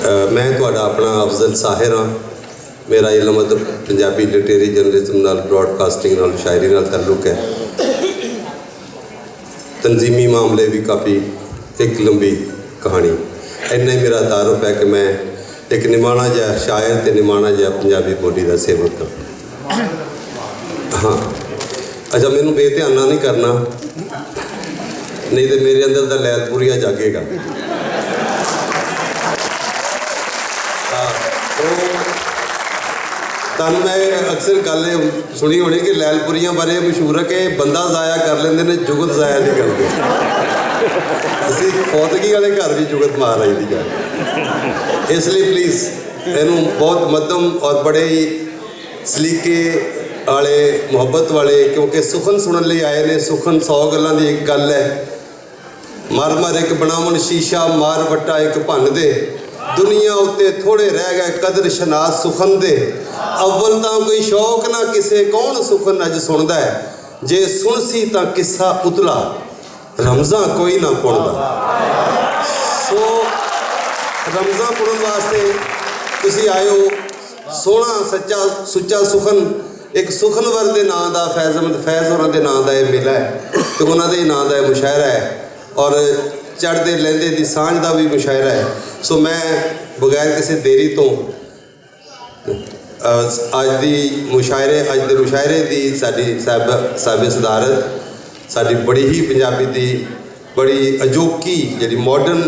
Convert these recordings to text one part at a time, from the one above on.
मैं तुहाडा अपना अफजल साहिर हाँ। मेरा इलम अदब पंजाबी लिटरेरी जर्नलिज्म नाल ब्रॉडकास्टिंग नाल शायरी नाल ताल्लुक है। तंजीमी मामले भी काफ़ी एक लंबी कहानी। इन्ना ही मेरा तारुफ है कि मैं एक निमाणा जिहा शायर ते निमाणा जिहा पंजाबी बोली का सेवक हाँ। हाँ अच्छा, मैनू बेध्याना नहीं करना, नहीं तो मेरे अंदर दा लैलपुरिया जागेगा। तन मैं अक्सर गल सुनी होनी कि लैलपुरियां बारे मशहूर है कि बंदा ज़ाया कर लेंदे ने, जुगत ज़ाया नहीं करते। असी फौतगी वाले घर भी जुगत मार आई दी है। इसलिए प्लीज़ इनू बहुत मध्यम और बड़े ही सलीके वाले मुहब्बत वाले, क्योंकि सुखन सुनने लिए आए ने। सुखन 100 गल्लां दी एक गल है। मर मर एक बनावन शीशा, मार वट्टा एक भन दे, दुनिया उत्ते थोड़े रह गए कदर शनास सुखन दे। अव्वल तां कोई शौक ना किसे, कौन सुखन अज सुनदा है, जे सुनसी तां किस्सा उतला, रमज़ां कोई ना पुणदा। सो रमज़ां पुणन वास्ते तुसी आए हो। सोहना सच्चा सुच्चा सुखन एक सुखनवर के नाँ का फैज़ अहमद फैज़ होरां दे नाँ का यह मेला है, तो उन्होंने ही नाँ का यह मुशायरा है और चढ़ते लैंदे की सांझ का भी मुशायरा है। सो मैं बगैर किसी देरी तो अज के मुशायरे की साडी साहिब सदारत, साडी बड़ी ही पंजाबी की बड़ी अजोकी जी मॉडर्न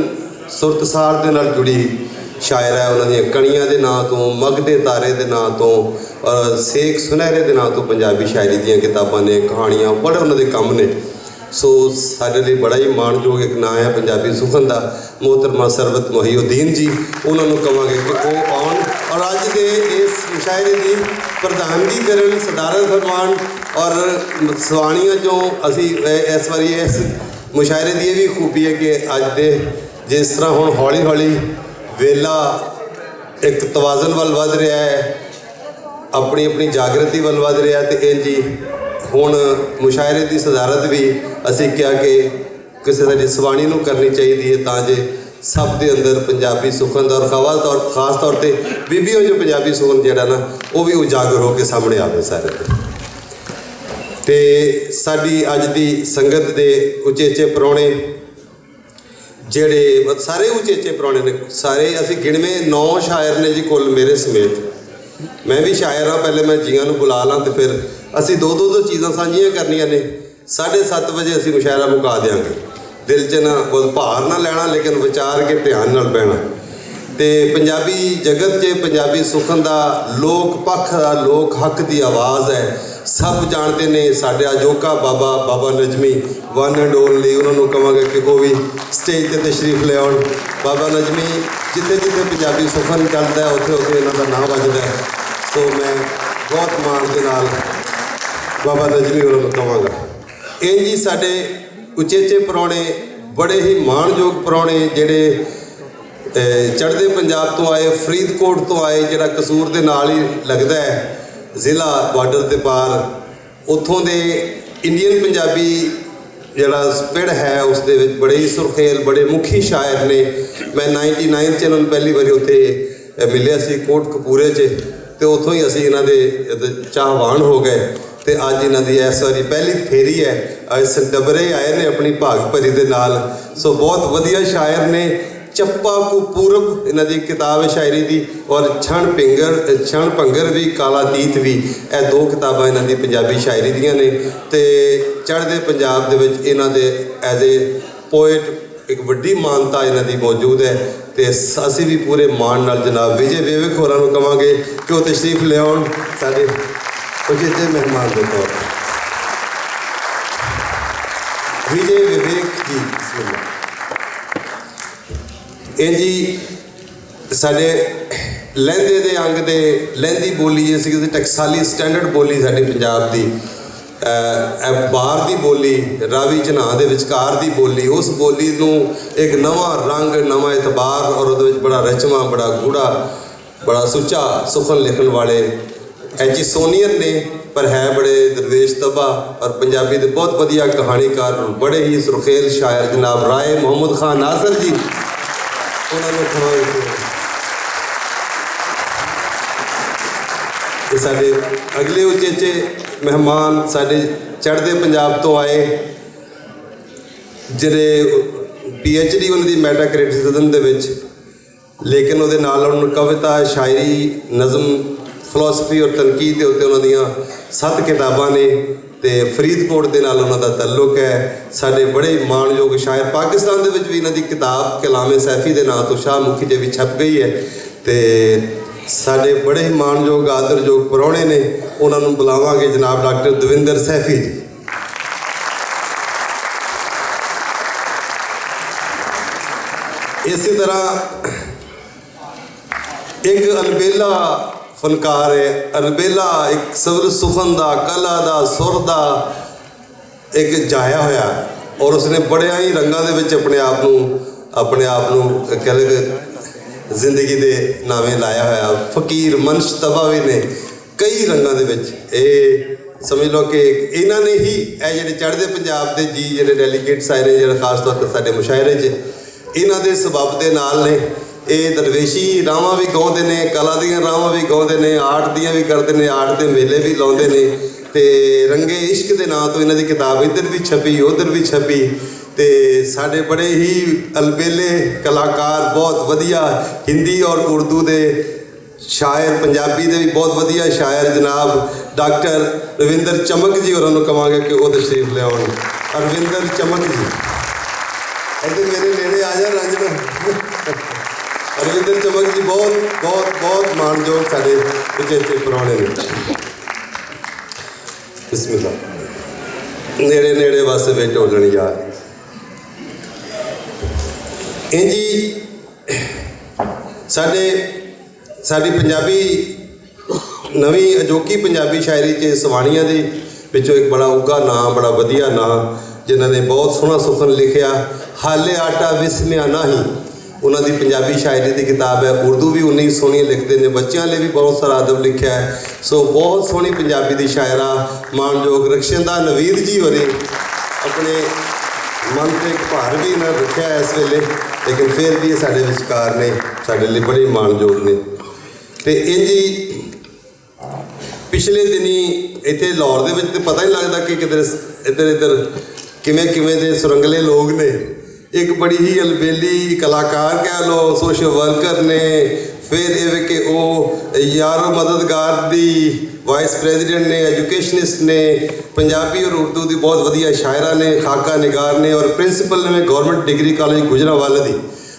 सुरतसार के नाल जुड़ी शायर है। उन्होंने कणियां के नाँ तो, मगदे तारे के नाँ तो और सेक सुनहरे के नाँ तो पंजाबी शायरी दी किताबां ने, कहानियाँ बड़े उन्होंने काम ने। सो साडे लिए बड़ा ही माणयोग एक नाँ है पंजाबी सुखन का, मोहतरमा सरबत मोहिउद्दीन जी। उन्होंने कहांगे कि वो आउण और अज के इस मुशायरे की प्रधानगी करन, सदारत फरमान और सवाणियां जो असी इस बारी इस मुशायरे की भी खूबी है कि अज दे जिस तरह हुण हौली हौली वेला एक तवाजन वाल वध रहा है, अपनी अपनी जागृति वाल वध रहा है, तो इंज ही हुण मुशायरे की सदारत भी असी क्या कि किसी साडी सवाणी नूं करनी चाहिए तां जे सब के अंदर पंजाबी सुखन का और खास तौर पर बीबियों जो पंजाबी सुखन जिहड़ा ना वो भी उजागर होकर सामने आवे सारे। तो साडी अज की संगत के उचेचे परौणे जेड़े सारे उचेचे परौणे ने, सारे असी गिणवे 9 शायर ने जी कुल मेरे समेत। मैं भी शायर हाँ, पहले मैं जियां नूं बुला ला तो फिर असी दो चीज़ां साझियां करनियां ने। 7:30 बजे असी मुशायरा मुका देंगे। दिल च ना बहुत भार ना लेना, लेकिन विचार के ध्यान नाल बहना। तो पंजाबी जगत च पंजाबी सुखन का लोक पक्ष का लोक हक की आवाज़ है। सब जानते ने साडे अजोका बाबा नजमी वन एंड ओनली। उन्होंने कहांगे कि वो भी स्टेज पर तशरीफ ले आउण। बाबा नजमी जिथे जिथे पंजाबी सुखन चलता है उत्थे उत्थे इन्हां दा नाम वजदा है। तो मैं बहुत मान के नाल बाबा नजमी उन्होंने कहांगा। इंज ही साडे उचेचे परौणे बड़े ही माणयोग परौणे जिहड़े चढ़ते पंजाब तो आए, फरीदकोट तो आए, जिहड़ा कसूर के नाल ही लगता है, जिला बार्डर के पार, उत्थों दे इंडियन पंजाबी जिहड़ा पिड़ है उस दे विच बड़े ही सुरखेल बड़े मुखी शायर ने। मैं 99 च इन्होंने पहली बारी उत्थे मिलिया सी कोटकपूरे च, तो उत्थों ही असी इन्हां दे चाहवान हो गए। तो अज इन्हां दी इस बारी पहली फेरी है, इस डबरे आए ने अपनी भाग भरी दे नाल। सो बहुत वधिया शायर ने। चप्पा को पूरब इन्हां दी किताब है शायरी दी, और क्षण भंगर भी काला तीत भी, यह 2 किताबां इन्हां दी पंजाबी शायरी दियां ने। तो चढ़ते पंजाब दे विच इन्हां दे एज ए पोएट एक वड्डी मानता इन्हां दी मौजूद है। तो असी भी पूरे मान नाल जनाब विजय विवेक होरां नूं कहांगे कि वो तशरीफ ले आउण साडे उचेचे मेहमान के तौर पर। विजय विवेक जी बिस्मिल्लाह। जी साडे लहंदे दे अंग दे लहंदी बोली जिसी टकसाली स्टैंडर्ड बोली साडी पंजाब दी, बार की बोली, रावी झनाह दे विचकार की बोली, उस बोली नूं एक नवा रंग नवा एतबार और उहदे विच बड़ा रचमा बड़ा गूढ़ा बड़ा सुच्चा सुखन लिखण वाले एचिसोनियन ने, पर है बड़े दरवेश तबा और पंजाबी के बहुत वधिया कहानीकार बड़े ही सुरखेल शायर जनाब राय मोहम्मद खान नासर जी। उन्होंने ਤੇ ਸਾਡੇ ਅਗਲੇ ਉਚੇਚੇ ਮਹਿਮਾਨ ਸਾਡੇ ਚੜ੍ਹਦੇ ਪੰਜਾਬ ਤੋਂ ਆਏ, ਜਿਹੜੇ PhD ਉਹਨਾਂ ਦੀ ਮੈਟਾ ਕ੍ਰਿਟਿਸਿਜ਼ਮ ਦੇ ਵਿੱਚ, ਲੇਕਿਨ ਉਹਦੇ ਨਾਲ ਉਹਨਾਂ ਨੂੰ ਕਵਿਤਾ, ਸ਼ਾਇਰੀ, ਨਜ਼ਮ, ਫਿਲਾਸਫੀ ਔਰ ਤਨਕੀਦ ਦੇ ਉੱਤੇ ਉਹਨਾਂ ਦੀਆਂ 7 ਕਿਤਾਬਾਂ ਨੇ ਤੇ ਫਰੀਦਕੋਟ ਦੇ ਨਾਲ ਉਹਨਾਂ ਦਾ ਤਾਲੁਕ ਹੈ। ਸਾਡੇ ਬੜੇ ਮਾਣਯੋਗ ਸ਼ਾਇਰ, ਪਾਕਿਸਤਾਨ ਦੇ ਵਿੱਚ ਵੀ ਇਹਨਾਂ ਦੀ ਕਿਤਾਬ ਕਲਾਮੇ ਸੈਫੀ ਦੇ ਨਾਂ ਤੋਂ ਸ਼ਾਹਮੁਖੀ ਦੇ ਵਿੱਚ ਛਪ ਗਈ ਹੈ ਤੇ ਸਾਡੇ ਬੜੇ ਮਾਣਯੋਗ ਆਦਰਯੋਗ ਪ੍ਰਾਹੁਣੇ ਨੇ, ਉਹਨਾਂ ਨੂੰ ਬੁਲਾਵਾਂਗੇ। ਜਨਾਬ ਡਾਕਟਰ ਦਵਿੰਦਰ ਸੈਫੀ ਜੀ। ਇਸੇ ਤਰ੍ਹਾਂ ਇੱਕ ਅਲਬੇਲਾ ਫਨਕਾਰ ਹੈ। ਅਲਬੇਲਾ ਇੱਕ ਸਬਰ ਸੁਖਨ ਦਾ, ਕਲਾ ਦਾ, ਸੁਰ ਦਾ ਇੱਕ ਜਾਇਆ ਹੋਇਆ, ਔਰ ਉਸਨੇ ਬੜਿਆਂ ਹੀ ਰੰਗਾਂ ਦੇ ਵਿੱਚ ਆਪਣੇ ਆਪ ਨੂੰ ਕਹਿ ਜ਼ਿੰਦਗੀ ਦੇ ਨਾਵੇਂ ਲਾਇਆ ਹੋਇਆ। ਫਕੀਰ ਮਨਸ਼ ਤਬਾ ਵੀ ਨੇ ਕਈ ਰੰਗਾਂ ਦੇ ਵਿੱਚ। ਇਹ ਸਮਝ ਲਓ ਕਿ ਇਹਨਾਂ ਨੇ ਹੀ ਇਹ ਜਿਹੜੇ ਚੜ੍ਹਦੇ ਪੰਜਾਬ ਦੇ ਜੀ ਜਿਹੜੇ ਡੈਲੀਗੇਟਸ ਆਏ ਨੇ, ਜਿਹੜੇ ਖਾਸ ਤੌਰ 'ਤੇ ਸਾਡੇ ਮੁਸ਼ਾਇਰੇ 'ਚ, ਇਹਨਾਂ ਦੇ ਸਬੱਬ ਦੇ ਨਾਲ ਨੇ। ਇਹ ਦਰਵੇਸ਼ੀ ਰਾਵਾਂ ਵੀ ਗਾਉਂਦੇ ਨੇ, ਕਲਾ ਦੀਆਂ ਰਾਵਾਂ ਵੀ ਗਾਉਂਦੇ ਨੇ, ਆਰਟ ਦੀਆਂ ਵੀ ਕਰਦੇ ਨੇ, ਆਰਟ ਦੇ ਮੇਲੇ ਵੀ ਲਾਉਂਦੇ ਨੇ ਤੇ ਰੰਗੇ ਇਸ਼ਕ ਦੇ ਨਾਂ ਤੋਂ ਇਹਨਾਂ ਦੀ ਕਿਤਾਬ ਇੱਧਰ ਵੀ ਛਪੀ, ਉੱਧਰ ਵੀ ਛਪੀ ਤੇ ਸਾਡੇ ਬੜੇ ਹੀ ਅਲਬੇਲੇ ਕਲਾਕਾਰ, ਬਹੁਤ ਵਧੀਆ ਹਿੰਦੀ ਔਰ ਉਰਦੂ ਦੇ ਸ਼ਾਇਰ, ਪੰਜਾਬੀ ਦੇ ਵੀ ਬਹੁਤ ਵਧੀਆ ਸ਼ਾਇਰ ਜਨਾਬ ਡਾਕਟਰ ਰਵਿੰਦਰ ਚਮਕ ਜੀ ਹੋਰਾਂ ਨੂੰ ਕਹਾਂਗੇ ਕਿ ਉਹ ਤਸ਼ਰੀਫ ਲਿਆਉਣ। ਰਵਿੰਦਰ ਚਮਕ ਜੀ ਇੱਥੇ ਮੇਰੇ ਨੇੜੇ ਆ ਜਾ ਰੰਜਨ। ਰਵਿੰਦਰ ਚਮਕ ਜੀ ਬਹੁਤ ਬਹੁਤ ਬਹੁਤ ਮਾਣਯੋਗ ਸਾਡੇ ਉਚੇਚੇ ਪ੍ਰਾਹੁਣੇ ਨੇ। ਬਿਸਮਿਲ੍ਲਾ। ਨੇੜੇ ਨੇੜੇ ਵਾਸਤੇ ਵਿੱਚ ਢੋਲਣ ਯਾਰ। ਇੰਜੀ ਸਾਡੀ ਪੰਜਾਬੀ ਨਵੀਂ ਅਜੋਕੀ ਪੰਜਾਬੀ ਸ਼ਾਇਰੀ 'ਚ ਸਵਾਣੀਆਂ ਦੇ ਵਿੱਚੋਂ ਇੱਕ ਬੜਾ ਉੱਘਾ ਨਾਂ, ਬੜਾ ਵਧੀਆ ਨਾਂ, ਜਿਨ੍ਹਾਂ ਨੇ ਬਹੁਤ ਸੋਹਣਾ ਸੁਖਨ ਲਿਖਿਆ, ਹਾਲੇ ਆਟਾ ਵਿਸਮਿਆ ਨਹੀਂ, ਉਹਨਾਂ ਦੀ ਪੰਜਾਬੀ ਸ਼ਾਇਰੀ ਦੀ ਕਿਤਾਬ ਹੈ। ਉਰਦੂ ਵੀ ਉਨੀ ਸੋਹਣੀ ਲਿਖਦੇ ਨੇ, ਬੱਚਿਆਂ ਲਈ ਵੀ ਬਹੁਤ ਸਾਰਾ ਅਦਬ ਲਿਖਿਆ ਹੈ। ਸੋ ਬਹੁਤ ਸੋਹਣੀ ਪੰਜਾਬੀ ਦੀ ਸ਼ਾਇਰਾ ਮਾਣਯੋਗ ਰਖਸ਼ਿੰਦਾ ਨਵੀਦ ਜੀ ਹੋਰੀ ਆਪਣੇ ਮਨ 'ਤੇ ਇੱਕ ਭਾਰ ਵੀ ਨਾ ਰੱਖਿਆ ਇਸ ਵੇਲੇ, ਲੇਕਿਨ ਫਿਰ ਵੀ ਇਹ ਸਾਡੇ ਵਿਚਕਾਰ ਨੇ, ਸਾਡੇ ਲਈ ਬੜੇ ਮਾਣਯੋਗ ਨੇ। ਤੇ ਇੰਝ ਪਿਛਲੇ ਦਿਨੀ ਇੱਥੇ ਲਾਹੌਰ ਦੇ ਵਿੱਚ ਤੇ ਪਤਾ ਹੀ ਲੱਗਦਾ ਕਿ ਕਿਧਰ ਇੱਧਰ ਕਿਵੇਂ ਦੇ ਸੁਰੰਗਲੇ ਲੋਕ ਨੇ। ਇੱਕ ਬੜੀ ਹੀ ਅਲਬੇਲੀ ਕਲਾਕਾਰ ਕਹਿ ਲਓ, ਸੋਸ਼ਲ ਵਰਕਰ ਨੇ, ਫਿਰ ਇਹ ਕਿ ਉਹ ਯਾਰੋ ਮਦਦਗਾਰ ਦੀ ਵਾइस ਪ੍ਰੈਜ਼ੀਡੈਂਟ ਨੇ, ਐਜੂਕੇਸ਼ਨਿਸਟ ਨੇ, ਪੰਜਾਬੀ ਔਰ ਉਰਦੂ ਦੀ ਬਹੁਤ ਵਧੀਆ ਸ਼ਾਇਰਾ ਨੇ, ਖਾਕਾ ਨਿਗਾਰ ਨੇ, ਔਰ ਪ੍ਰਿੰਸੀਪਲ ਨੇ ਗੌਰਮੈਂਟ ਡਿਗਰੀ ਕਾਲਜ ਗੁਜਰਾਂਵਾਲਾ ਦੀ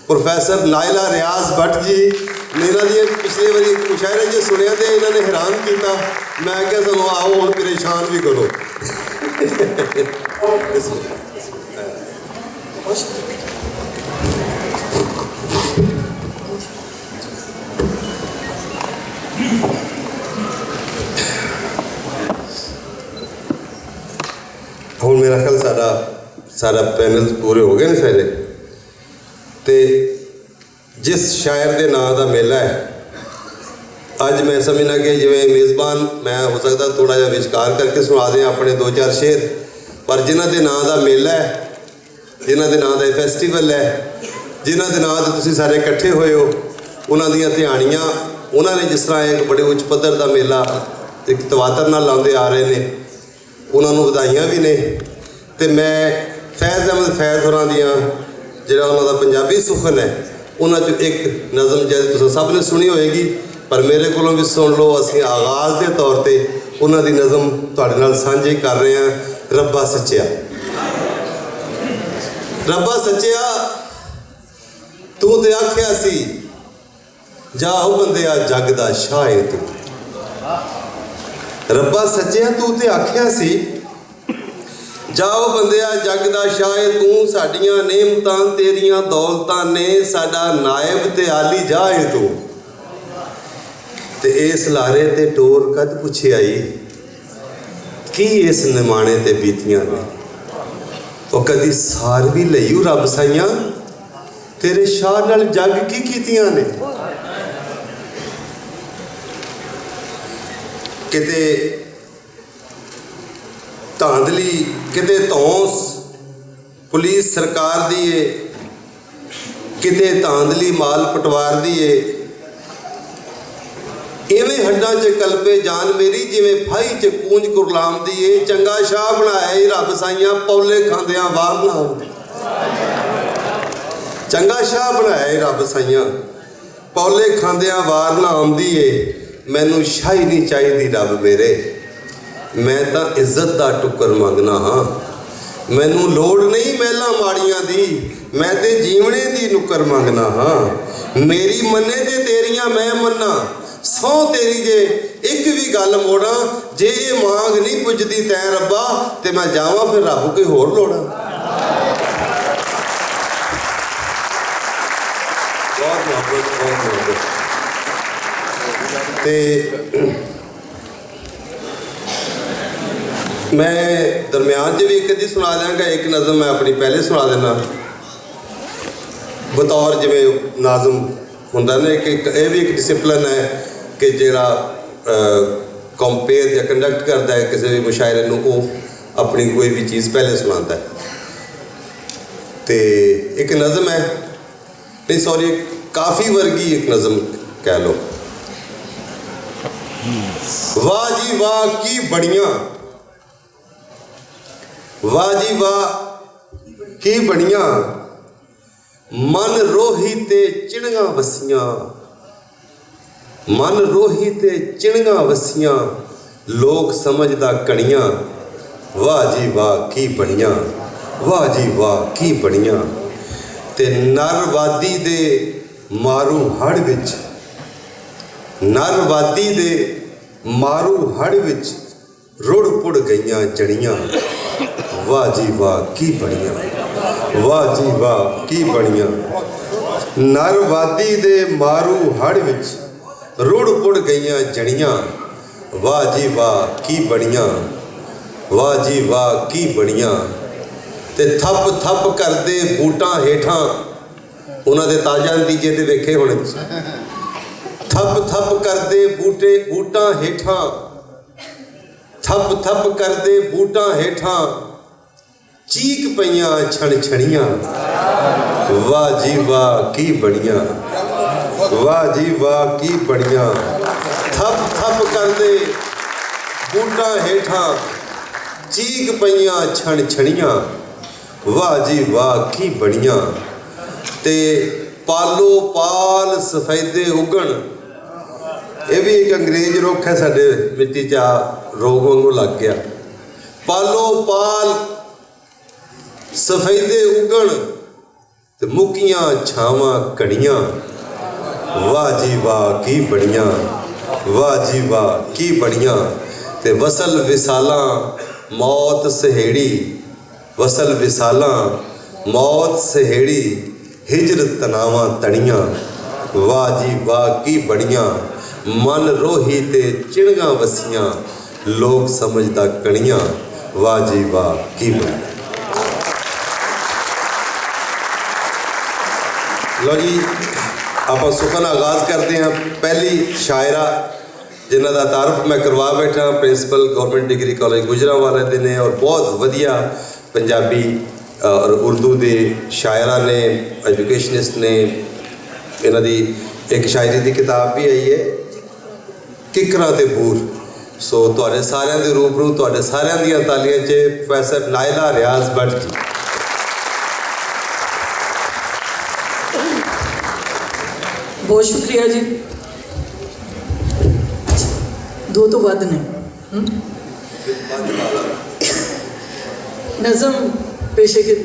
ਪ੍ਰੋਫੈਸਰ ਨਾਇਲਾ ਰਿਆਜ਼ ਭੱਟ ਜੀ ਨੇ। ਇਹਨਾਂ ਦੀਆਂ ਪਿਛਲੇ ਵਾਰੀ ਮੁਸ਼ਾਇਰੇ ਜੇ ਸੁਣਿਆ ਤੇ ਇਹਨਾਂ ਨੇ ਹੈਰਾਨ ਕੀਤਾ। ਮੈਂ ਕਿਹਾ ਚਲੋ ਆਓ ਹੁਣ ਪਰੇਸ਼ਾਨ ਵੀ ਕਰੋ। ਹੁਣ ਮੇਰਾ ਖਿਆਲ ਸਾਰਾ ਪੈਨਲ ਪੂਰੇ ਹੋ ਗਏ ਨੇ ਸਾਰੇ। ਤੇ ਜਿਸ ਸ਼ਾਇਰ ਦੇ ਨਾਂ ਦਾ ਮੇਲਾ ਹੈ ਅੱਜ, ਮੈਂ ਸਮਝਣਾ ਕਿ ਜਿਵੇਂ ਮੇਜ਼ਬਾਨ ਮੈਂ ਹੋ ਸਕਦਾ ਥੋੜ੍ਹਾ ਜਿਹਾ ਵਿਚਕਾਰ ਕਰਕੇ ਸੁਣਾ ਦਿਆਂ ਆਪਣੇ 2-4 ਸ਼ੇਰ, ਪਰ ਜਿਨ੍ਹਾਂ ਦੇ ਨਾਂ ਦਾ ਮੇਲਾ ਹੈ, ਜਿਨ੍ਹਾਂ ਦੇ ਨਾਂ ਦਾ ਫੈਸਟੀਵਲ ਹੈ, ਜਿਨ੍ਹਾਂ ਦੇ ਨਾਂ 'ਤੇ ਤੁਸੀਂ ਸਾਰੇ ਇਕੱਠੇ ਹੋਏ ਹੋ, ਉਹਨਾਂ ਦੀਆਂ ਧਿਆਣੀਆਂ ਉਹਨਾਂ ਨੇ ਜਿਸ ਤਰ੍ਹਾਂ ਇੱਕ ਬੜੇ ਉੱਚ ਪੱਧਰ ਦਾ ਮੇਲਾ ਇੱਕ ਤਵਾਤਰ ਨਾਲ ਲਾਉਂਦੇ ਆ ਰਹੇ ਨੇ, ਉਹਨਾਂ ਨੂੰ ਵਧਾਈਆਂ ਵੀ ਨੇ। ਤੇ ਮੈਂ ਫੈਜ਼ ਅਹਿਮਦ ਫੈਜ਼ ਹੋਰਾਂ ਦੀਆਂ ਜਿਹੜਾ ਉਹਨਾਂ ਦਾ ਪੰਜਾਬੀ ਸੁਖਨ ਹੈ, ਉਹਨਾਂ 'ਚੋਂ ਇੱਕ ਨਜ਼ਮ ਜਿਹੜੀ ਤੁਸੀਂ ਸਭ ਨੇ ਸੁਣੀ ਹੋਏਗੀ, ਪਰ ਮੇਰੇ ਕੋਲੋਂ ਵੀ ਸੁਣ ਲਓ। ਅਸੀਂ ਆਗਾਜ਼ ਦੇ ਤੌਰ 'ਤੇ ਉਹਨਾਂ ਦੀ ਨਜ਼ਮ ਤੁਹਾਡੇ ਨਾਲ ਸਾਂਝੀ ਕਰ ਰਹੇ ਹਾਂ। ਰੱਬਾ ਸੱਚਿਆ, ਰੱਬਾ ਸੱਚਿਆ ਤੂੰ ਤੇ ਆਖਿਆ ਸੀ, ਜਾ ਉਹ ਬੰਦਿਆ ਜੱਗ ਦਾ ਸ਼ਾਹ ਏ ਤੂੰ। ਰੱਬਾ ਸੱਚਿਆ ਤੂੰ ਤੇ ਆਖਿਆ ਸੀ, ਜਾਓ ਬੰਦਿਆ ਜੱਗ ਦਾ ਸ਼ਾਹ ਏ ਤੂੰ। ਸਾਡੀਆਂ ਨੇਮਤਾਂ ਤੇਰੀਆਂ ਦੌਲਤਾਂ ਨੇ, ਸਾਡਾ ਨਾਇਬ ਤੇ ਆਲੀ ਜਾ ਏ ਤੂੰ। ਤੇ ਇਸ ਲਾਰੇ ਤੇ ਟੋਰ ਕਦ ਪੁੱਛਿਆਈ, ਕੀ ਇਸ ਨਿਮਾਣੇ ਤੇ ਬੀਤੀਆਂ ਨੇ। ਉਹ ਕਦੀ ਸਾਰ ਵੀ ਲਈਓ ਰੱਬ ਸਾਈਆਂ, ਤੇਰੇ ਸ਼ਾਹ ਨਾਲ ਜੱਗ ਕੀ ਕੀਤੀਆਂ ਨੇ। ਕਿਤੇ ਧਾਂਦਲੀ, ਕਿਤੇ ਧੌਂਸ ਪੁਲਿਸ ਸਰਕਾਰ ਦੀ ਏ, ਕਿਤੇ ਧਾਂਦਲੀ ਮਾਲ ਪਟਵਾਰ ਦੀ ਏ। इवें हड्डां च कलपे जान मेरी, जिवें फाही च कूंज कुरलाम दी। ए चंगा शाह बनाया ही रब साइयां, पौले खांदियां वार ना आउंदी। चंगा शाह बनाया ही रब साइयां, पौले खांदियां वार ना आउंदी। ए मैनू शाही नहीं चाहिदी रब मेरे, मैं तां इज्जत दा टुकर मंगना हाँ। मैनू लोड़ नहीं महलां माड़ियां दी, मैं ते जीवने दी नुकर मंगना हाँ। मेरी मन्ने ते तेरियां मैं मन्ना, सौ तेरी जे एक भी गल मोड़ा। जे ये मांग नहीं पुजदी तैं रब्बा, ते मैं जावां फिर रब कोई होर लोड़ा। बहुत मोहब्बत, बहुत मोहब्बत। ते मैं दरम्यान च भी एक अद्धी सुना देंगा, एक नज़म मैं अपनी पहले सुना देना बतौर जिमें नाज़म होंदा ना कि यह भी एक डिसिपलिन है कि जिहड़ा कंपेयर या कंडक्ट करता है किसी भी मुशायरे नूं, वो अपनी कोई भी चीज़ पहले सुनाता है। तो एक नज़म है, नहीं सॉरी, काफ़ी वर्गी एक नज़म कह लो। वाह जी वाह की बढ़िया, वाह जी वाह की बढ़िया, मन रोही ते चिड़ियां वसियां, मन रोही ते चिड़ियां वसियां, लोग समझदा कणियां। वाह जी वाह की बढ़िया, वाह जी वाह की बढ़िया। ते नर वादी दे मारू हड़ विच, नर वादी दे मारू हड़ विच, रुड़ पुड़ गईयां जड़ियां। वाह जी वाह की बढ़िया, वाह जी वाह की बढ़िया। नर वादी दे मारू हड़ विच, रुड़ पुड़ गईयां जड़ियां। वाह जी वाह की बढ़िया, वाह जी वाह की बढ़िया। ते थप थप करदे बूटां हेठां, उन्हां दे ताजा नतीजे ते वेखे होणे। थप थप करदे बूटां हेठां, थप थप करदे बूटां हेठां, चीक पईयां छण छणियां। वाह जी वाह की बढ़िया, वाह जी वाह की बढ़िया। थप थप करदे बूटां हेठां, चीक पईयां छण छणियां। वाह जी वाह की बढ़िया। ते पालो पाल सफेदे उगण, ये भी एक अंग्रेज रुख है, साडे मिट्टी च रोग वांगू लग गया। पालो पाल सफेदे उगण, ते मुकियां छावां कड़ियां। वाह जी वाह की बढ़िया, वाह जी वाह की बढ़िया। ते वसल विसालां मौत सहेड़ी, वसल विसालां मौत सहेड़ी, हिजर तनावां तड़ियां। वाह जी वाह की बढ़िया। मन रोही ते चिड़ियां वसियां, लोग समझदा कणियां। वाह जी वाह की बढ़िया। लो जी, आप सुखन आगाज़ करते हैं। पहली शायरा जिन्हों का तारफ मैं करवा बैठा, प्रिंसीपल गवर्नमेंट डिग्री कॉलेज गुजरांवाले दे ने, और बहुत वधिया पंजाबी और उर्दू के शायरा ने, एजुकेशनिस्ट ने। इन्हों की एक शायरी की किताब भी आई है, किकरां ते बूर। सो तुहाडे सारिਆਂ ਦੇ रूबरू, तुहाडे सारिਆਂ ਦੀਆਂ तालियां च प्रोफैसर नायला रियाज भट्ट जी। बहुत शुक्रिया जी। दो तो वध ने नज़म पेशे के